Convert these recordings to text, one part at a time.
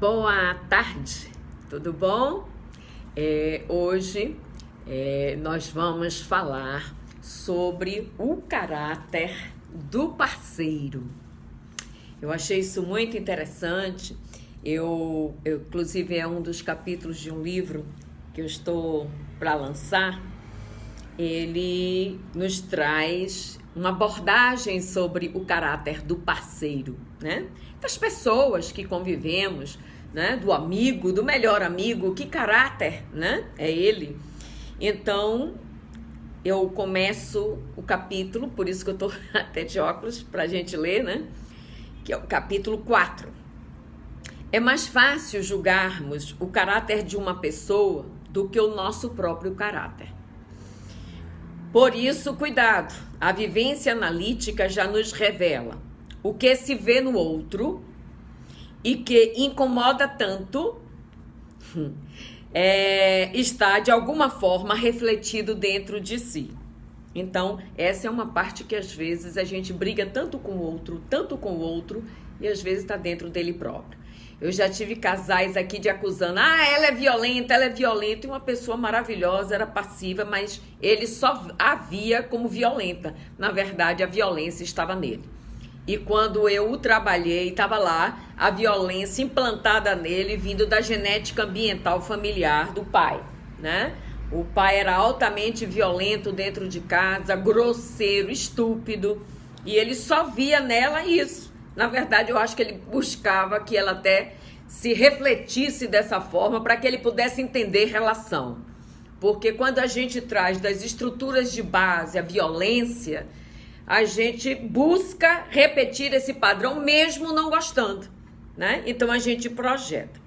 Boa tarde, tudo bom? Hoje nós vamos falar sobre o caráter do parceiro. Eu achei isso muito interessante. Inclusive, é um dos capítulos de um livro que eu estou para lançar. Ele nos traz uma abordagem sobre o caráter do parceiro, né? Das pessoas que convivemos, né? Do amigo, do melhor amigo, que caráter, né? É ele. Então, eu começo o capítulo, por isso que eu tô até de óculos pra gente ler, né? Que é o capítulo 4. É mais fácil julgarmos o caráter de uma pessoa do que o nosso próprio caráter. Por isso, cuidado, a vivência analítica já nos revela o que se vê no outro e que incomoda tanto está, de alguma forma, refletido dentro de si. Então, essa é uma parte que, às vezes, a gente briga tanto com o outro, e às vezes está dentro dele próprio. Eu já tive casais aqui de acusando, ela é violenta, e uma pessoa maravilhosa, era passiva, mas ele só a via como violenta. Na verdade, a violência estava nele. E quando eu o trabalhei, estava lá a violência implantada nele, vindo da genética ambiental familiar do pai, né? O pai era altamente violento dentro de casa, grosseiro, estúpido, e ele só via nela isso. Na verdade, eu acho que ele buscava que ela até se refletisse dessa forma para que ele pudesse entender relação. Porque quando a gente traz das estruturas de base a violência, a gente busca repetir esse padrão mesmo não gostando, né? Então a gente projeta.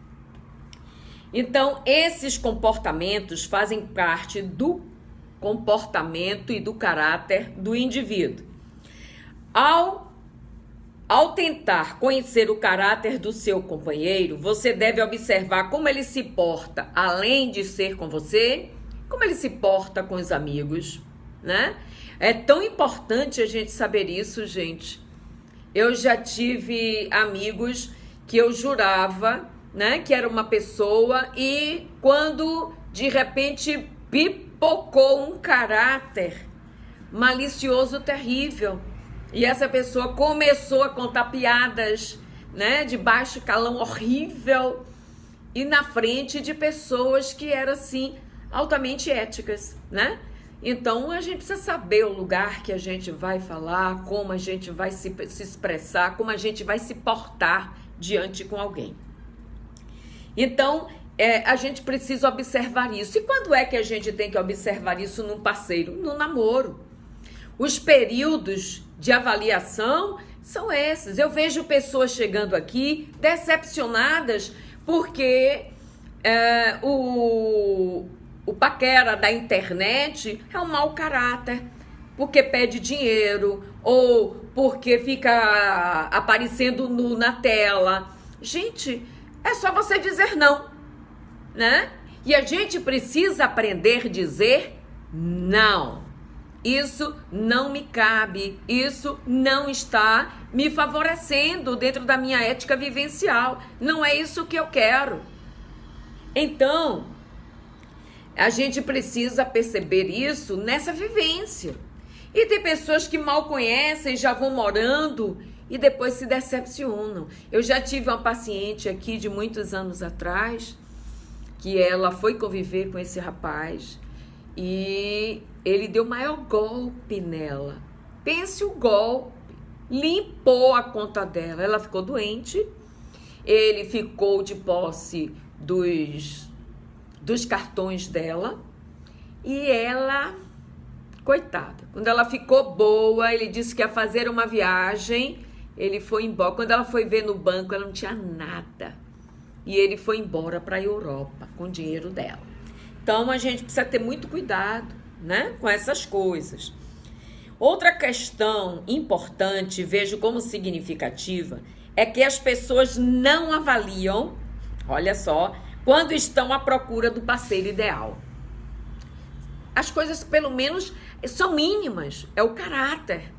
Então, esses comportamentos fazem parte do comportamento e do caráter do indivíduo. Ao tentar conhecer o caráter do seu companheiro, você deve observar como ele se porta, além de ser com você, como ele se porta com os amigos, né? É tão importante a gente saber isso, gente. Eu já tive amigos que eu jurava, né, que era uma pessoa, e quando de repente pipocou um caráter malicioso terrível, e essa pessoa começou a contar piadas, né, de baixo calão horrível, e na frente de pessoas que eram assim altamente éticas, né? Então a gente precisa saber o lugar que a gente vai falar, como a gente vai se expressar, como a gente vai se portar diante com alguém. Então a gente precisa observar isso. E quando é que a gente tem que observar isso num parceiro? No namoro. Os períodos de avaliação são esses. Eu vejo pessoas chegando aqui decepcionadas porque o paquera da internet é um mau caráter, porque pede dinheiro ou porque fica aparecendo nu na tela. Gente, é só você dizer não, né? E a gente precisa aprender a dizer não. Isso não me cabe, isso não está me favorecendo dentro da minha ética vivencial. Não é isso que eu quero. Então, a gente precisa perceber isso nessa vivência. E tem pessoas que mal conhecem, já vão morando e depois se decepcionam. Eu já tive uma paciente aqui de muitos anos atrás, que ela foi conviver com esse rapaz e ele deu o maior golpe nela. Pense o golpe. Limpou a conta dela. Ela ficou doente. Ele ficou de posse dos cartões dela. E ela, coitada, quando ela ficou boa, ele disse que ia fazer uma viagem. Ele foi embora. Quando ela foi ver no banco, ela não tinha nada. E ele foi embora para a Europa com o dinheiro dela. Então, a gente precisa ter muito cuidado, né, com essas coisas. Outra questão importante, vejo como significativa, é que as pessoas não avaliam, olha só, quando estão à procura do parceiro ideal. As coisas, pelo menos, são mínimas, é o caráter.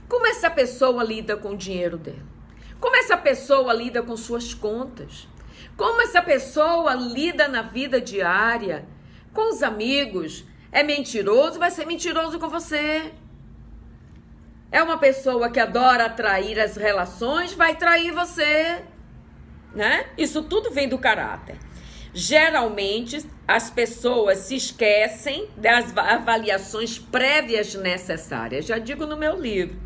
Como essa pessoa lida com o dinheiro dela? Como essa pessoa lida com suas contas? Como essa pessoa lida na vida diária, com os amigos. É mentiroso, vai ser mentiroso com você. É uma pessoa que adora atrair as relações, vai trair você, né? Isso tudo vem do caráter. Geralmente, as pessoas se esquecem das avaliações prévias necessárias. Já digo no meu livro.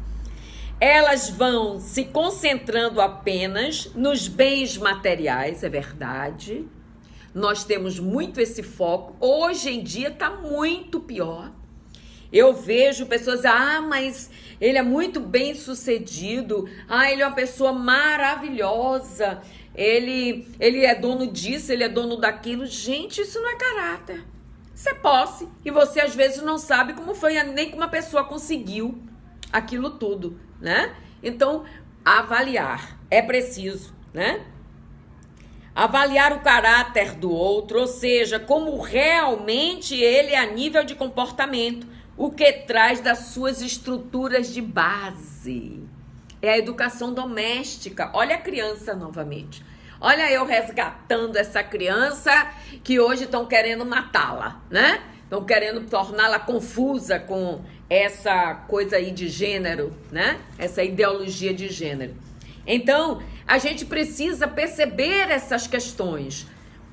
Elas vão se concentrando apenas nos bens materiais, é verdade. Nós temos muito esse foco. Hoje em dia está muito pior. Eu vejo pessoas, mas ele é muito bem sucedido. Ele é uma pessoa maravilhosa. Ele é dono disso, ele é dono daquilo. Gente, isso não é caráter. Isso é posse. E você às vezes não sabe como foi, nem como uma pessoa conseguiu aquilo tudo, né? Então, avaliar é preciso, né? Avaliar o caráter do outro, ou seja, como realmente ele é a nível de comportamento, o que traz das suas estruturas de base. É a educação doméstica. Olha a criança novamente. Olha eu resgatando essa criança que hoje estão querendo matá-la, né? Estão querendo torná-la confusa com essa coisa aí de gênero, né? Essa ideologia de gênero. Então, a gente precisa perceber essas questões.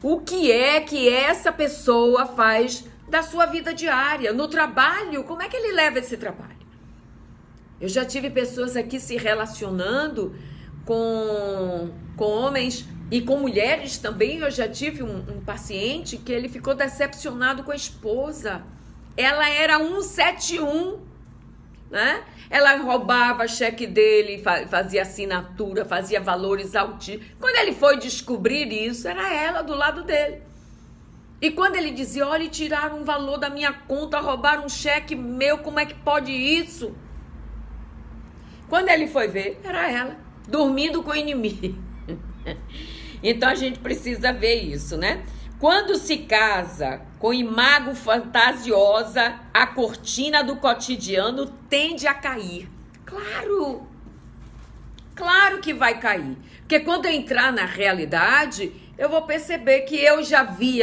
O que é que essa pessoa faz da sua vida diária? No trabalho, como é que ele leva esse trabalho? Eu já tive pessoas aqui se relacionando com homens e com mulheres também. Eu já tive um paciente que ele ficou decepcionado com a esposa. Ela era 171, né? Ela roubava cheque dele, fazia assinatura, fazia valores altíssimos. Quando ele foi descobrir isso, era ela do lado dele. E quando ele dizia, olha, tiraram um valor da minha conta, roubaram um cheque meu, como é que pode isso? Quando ele foi ver, era ela, dormindo com o inimigo. Então a gente precisa ver isso, né? Quando se casa com imago fantasiosa, a cortina do cotidiano tende a cair. Claro! Claro que vai cair. Porque quando eu entrar na realidade, eu vou perceber que eu já vi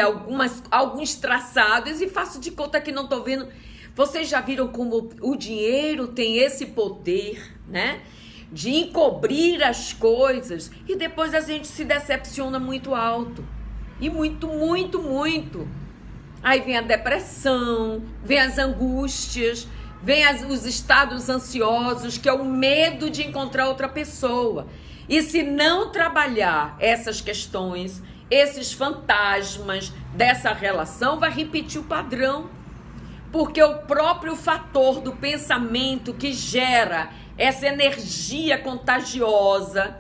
alguns traçados e faço de conta que não estou vendo. Vocês já viram como o dinheiro tem esse poder, né? De encobrir as coisas e depois a gente se decepciona muito alto. E muito, muito, muito. Aí vem a depressão, vem as angústias, vem os estados ansiosos, que é o medo de encontrar outra pessoa. E se não trabalhar essas questões, esses fantasmas dessa relação, vai repetir o padrão. Porque o próprio fator do pensamento que gera essa energia contagiosa,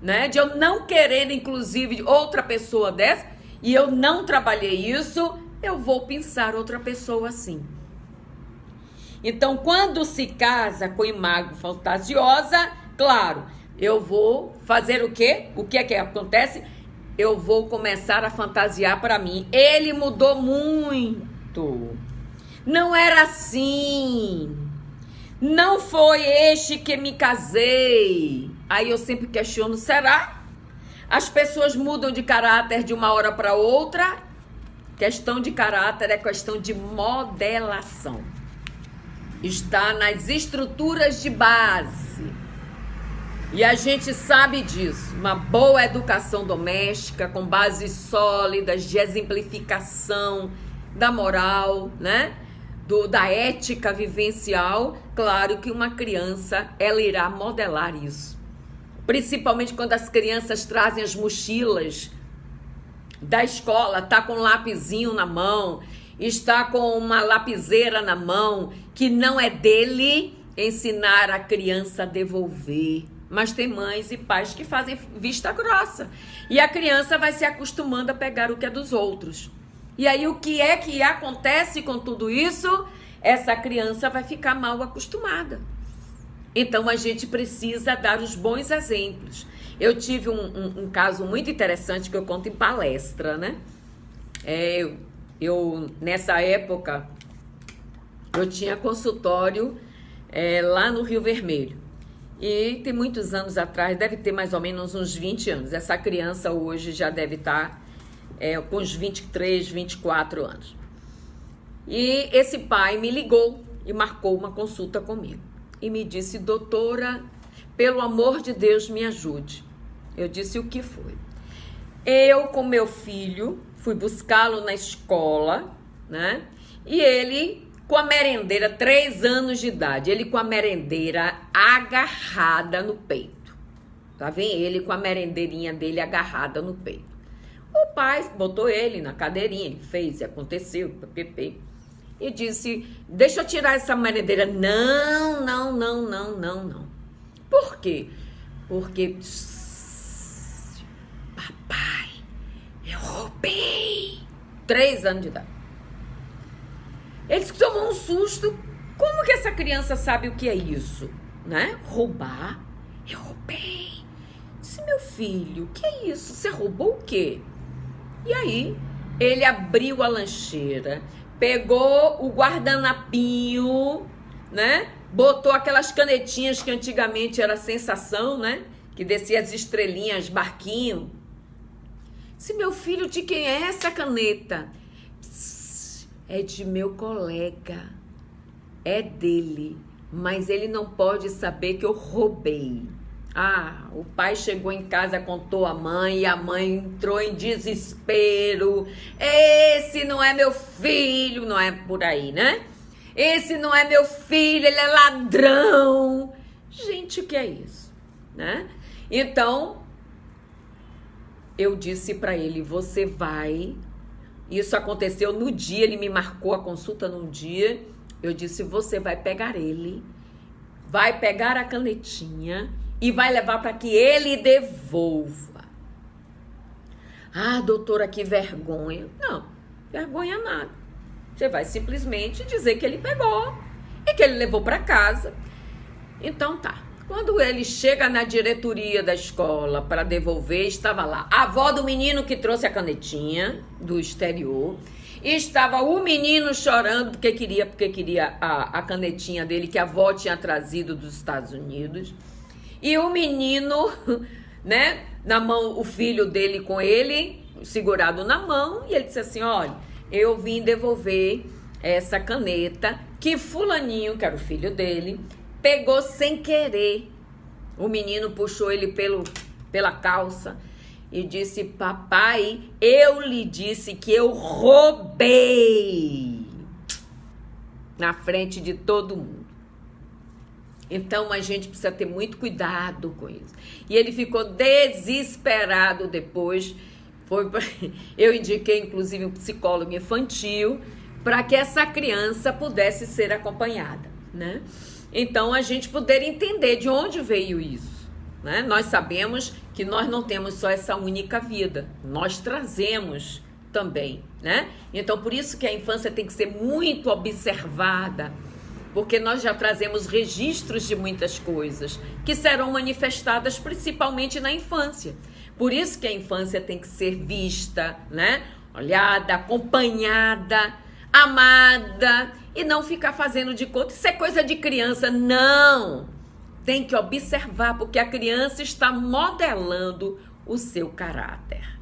né? De eu não querer, inclusive, outra pessoa dessa, e eu não trabalhei isso, eu vou pensar outra pessoa assim. Então, quando se casa com imago fantasiosa, claro, eu vou fazer o quê? O que é que acontece? Eu vou começar a fantasiar para mim. Ele mudou muito. Não era assim. Não foi este que me casei. Aí eu sempre questiono, será? As pessoas mudam de caráter de uma hora para outra. Questão de caráter é questão de modelação. Está nas estruturas de base. E a gente sabe disso. Uma boa educação doméstica, com bases sólidas, de exemplificação da moral, né? Da ética vivencial. Claro que uma criança, ela irá modelar isso. Principalmente quando as crianças trazem as mochilas da escola, está com um lapisinho na mão, está com uma lapiseira na mão, que não é dele, ensinar a criança a devolver. Mas tem mães e pais que fazem vista grossa. E a criança vai se acostumando a pegar o que é dos outros. E aí o que é que acontece com tudo isso? Essa criança vai ficar mal acostumada. Então a gente precisa dar os bons exemplos. Eu tive um caso muito interessante que eu conto em palestra, né? Nessa época, eu tinha consultório lá no Rio Vermelho. E tem muitos anos atrás, deve ter mais ou menos uns 20 anos. Essa criança hoje já deve estar com uns 23, 24 anos. E esse pai me ligou e marcou uma consulta comigo. E me disse, doutora, pelo amor de Deus, me ajude. Eu disse, o que foi? Eu, com meu filho, fui buscá-lo na escola, né? E ele, com a merendeira, 3 anos de idade, ele com a merendeira agarrada no peito. Tá vendo? Ele com a merendeirinha dele agarrada no peito. O pai botou ele na cadeirinha, ele fez e aconteceu, ppp. E disse, deixa eu tirar essa merendeira. Não. Por quê? Porque, papai, eu roubei. 3 anos de idade. Ele tomou um susto. Como que essa criança sabe o que é isso? Né? Roubar? Eu roubei. Disse, meu filho, o que é isso? Você roubou o quê? E aí, ele abriu a lancheira, pegou o guardanapinho, né? Botou aquelas canetinhas que antigamente era sensação, né? Que descia as estrelinhas, barquinho. Disse, meu filho, de quem é essa caneta? Psst, é de meu colega. É dele. Mas ele não pode saber que eu roubei. Ah, o pai chegou em casa, contou à mãe e a mãe entrou em desespero. Esse não é meu filho, não é por aí, né? Esse não é meu filho, ele é ladrão. Gente, o que é isso, né? Então, eu disse para ele, você vai... Isso aconteceu no dia, ele me marcou a consulta num dia. Eu disse, você vai pegar ele, vai pegar a canetinha e vai levar para que ele devolva. Ah, doutora, que vergonha. Não, vergonha nada. Você vai simplesmente dizer que ele pegou e que ele levou para casa. Então tá. Quando ele chega na diretoria da escola para devolver, estava lá a avó do menino que trouxe a canetinha do exterior. E estava o menino chorando porque queria a canetinha dele que a avó tinha trazido dos Estados Unidos. E o menino, né, na mão, o filho dele com ele, segurado na mão, e ele disse assim, olha, eu vim devolver essa caneta que fulaninho, que era o filho dele, pegou sem querer. O menino puxou ele pela calça e disse, papai, eu lhe disse que eu roubei. Na frente de todo mundo. Então, a gente precisa ter muito cuidado com isso. E ele ficou desesperado depois. Eu indiquei, inclusive, um psicólogo infantil para que essa criança pudesse ser acompanhada, né? Então, a gente poder entender de onde veio isso, né? Nós sabemos que nós não temos só essa única vida. Nós trazemos também, né? Então, por isso que a infância tem que ser muito observada, porque nós já trazemos registros de muitas coisas que serão manifestadas principalmente na infância. Por isso que a infância tem que ser vista, né? Olhada, acompanhada, amada e não ficar fazendo de conta. Isso é coisa de criança, não! Tem que observar, porque a criança está modelando o seu caráter,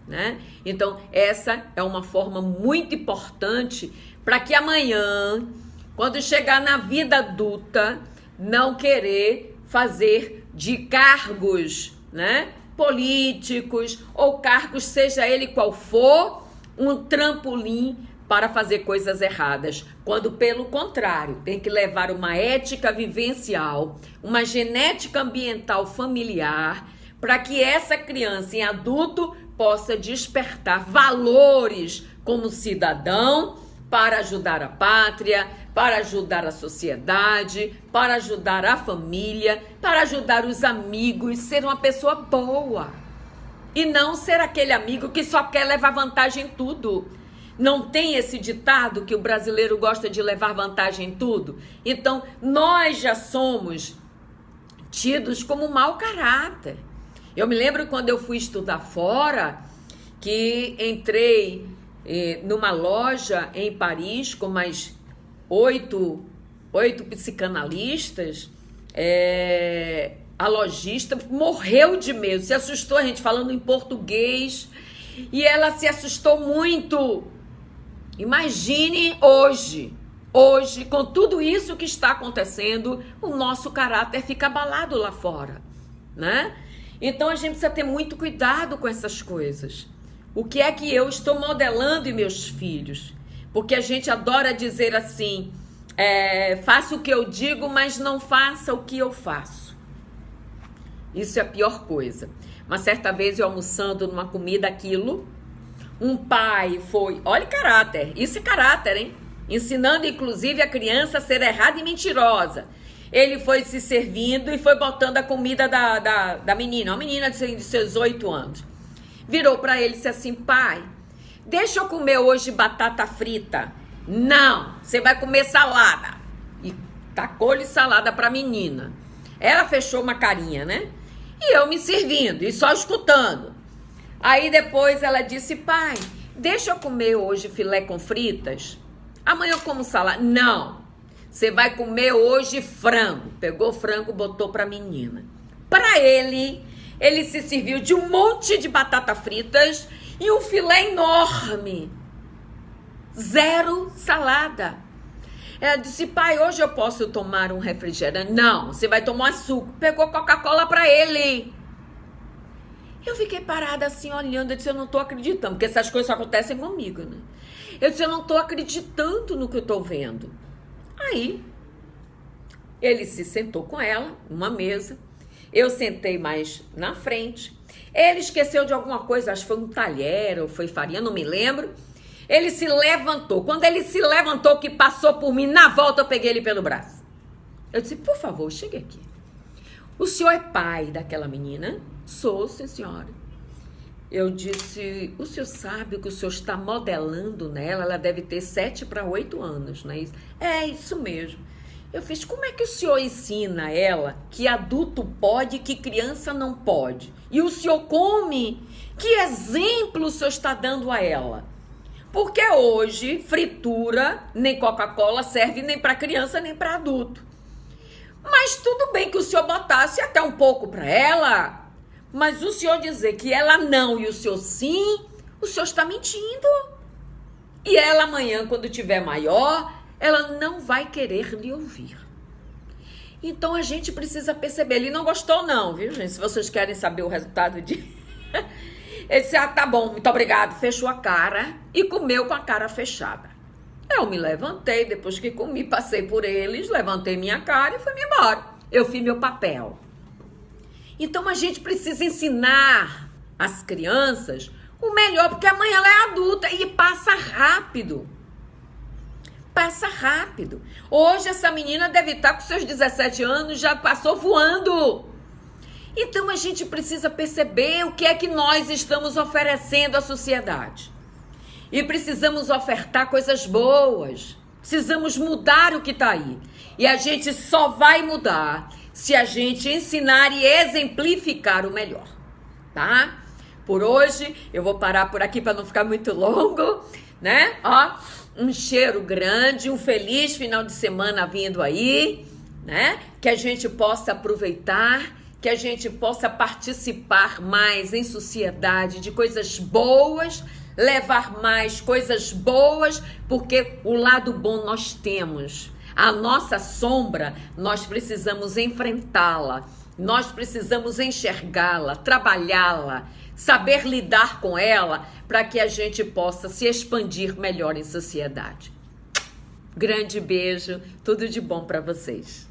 né? Então, essa é uma forma muito importante para que amanhã, quando chegar na vida adulta, não querer fazer de cargos, né, políticos ou cargos, seja ele qual for, um trampolim para fazer coisas erradas. Quando, pelo contrário, tem que levar uma ética vivencial, uma genética ambiental familiar, para que essa criança em adulto possa despertar valores como cidadão, para ajudar a pátria, para ajudar a sociedade, para ajudar a família, para ajudar os amigos, ser uma pessoa boa. E não ser aquele amigo que só quer levar vantagem em tudo. Não tem esse ditado que o brasileiro gosta de levar vantagem em tudo? Então, nós já somos tidos como mau caráter. Eu me lembro quando eu fui estudar fora, que entrei numa loja em Paris com mais 8 psicanalistas, A lojista morreu de medo, se assustou, a gente falando em português, e ela se assustou muito. Imagine hoje, com tudo isso que está acontecendo, o nosso caráter fica abalado lá fora, né? Então a gente precisa ter muito cuidado com essas coisas. O que é que eu estou modelando em meus filhos? Porque a gente adora dizer assim, faça o que eu digo, mas não faça o que eu faço. Isso é a pior coisa. Uma certa vez eu almoçando numa comida aquilo, um pai foi, olha caráter, isso é caráter, hein? Ensinando inclusive a criança a ser errada e mentirosa. Ele foi se servindo e foi botando a comida da menina, uma menina de seus 8 anos. Virou para ele e disse assim, pai, deixa eu comer hoje batata frita. Não, você vai comer salada. E tacou-lhe salada para a menina. Ela fechou uma carinha, né? E eu me servindo e só escutando. Aí depois ela disse, pai, deixa eu comer hoje filé com fritas. Amanhã eu como salada. Não, você vai comer hoje frango. Pegou frango, botou para a menina. Para ele se serviu de um monte de batata fritas e um filé enorme. 0 salada. Ela disse, pai, hoje eu posso tomar um refrigerante? Não, você vai tomar suco. Pegou Coca-Cola para ele. Eu fiquei parada assim, olhando. Eu disse, eu não tô acreditando, porque essas coisas só acontecem comigo, né? Eu disse, eu não tô acreditando no que eu tô vendo. Aí, ele se sentou com ela, numa mesa. Eu sentei mais na frente. Ele esqueceu de alguma coisa, acho que foi um talher ou foi farinha, não me lembro. Ele se levantou. Quando ele se levantou, que passou por mim, na volta eu peguei ele pelo braço. Eu disse, por favor, chegue aqui. O senhor é pai daquela menina? Sou, sim, senhora. Eu disse, o senhor sabe o que o senhor está modelando nela? Ela deve ter 7 para 8 anos, não é isso? É isso mesmo. Eu fiz, como é que o senhor ensina ela que adulto pode e que criança não pode? E o senhor come? Que exemplo o senhor está dando a ela? Porque hoje, fritura, nem Coca-Cola serve nem para criança, nem para adulto. Mas tudo bem que o senhor botasse até um pouco para ela, mas o senhor dizer que ela não e o senhor sim, o senhor está mentindo. E ela amanhã, quando tiver maior, ela não vai querer lhe ouvir. Então a gente precisa perceber. Ele não gostou não, viu, gente? Se vocês querem saber o resultado de... Ele disse, tá bom, muito obrigado. Fechou a cara e comeu com a cara fechada. Eu me levantei, depois que comi, passei por eles, levantei minha cara e fui-me embora. Eu fiz meu papel. Então a gente precisa ensinar as crianças o melhor, porque amanhã ela é adulta e passa rápido. Passa rápido. Hoje essa menina deve estar com seus 17 anos, já passou voando. Então a gente precisa perceber o que é que nós estamos oferecendo à sociedade. E precisamos ofertar coisas boas. Precisamos mudar o que está aí. E a gente só vai mudar se a gente ensinar e exemplificar o melhor. Tá? Por hoje, eu vou parar por aqui para não ficar muito longo, né? Ó, um cheiro grande, um feliz final de semana vindo aí, né? Que a gente possa aproveitar, que a gente possa participar mais em sociedade de coisas boas, levar mais coisas boas, porque o lado bom nós temos. A nossa sombra, nós precisamos enfrentá-la, nós precisamos enxergá-la, trabalhá-la, saber lidar com ela, para que a gente possa se expandir melhor em sociedade. Grande beijo, tudo de bom para vocês.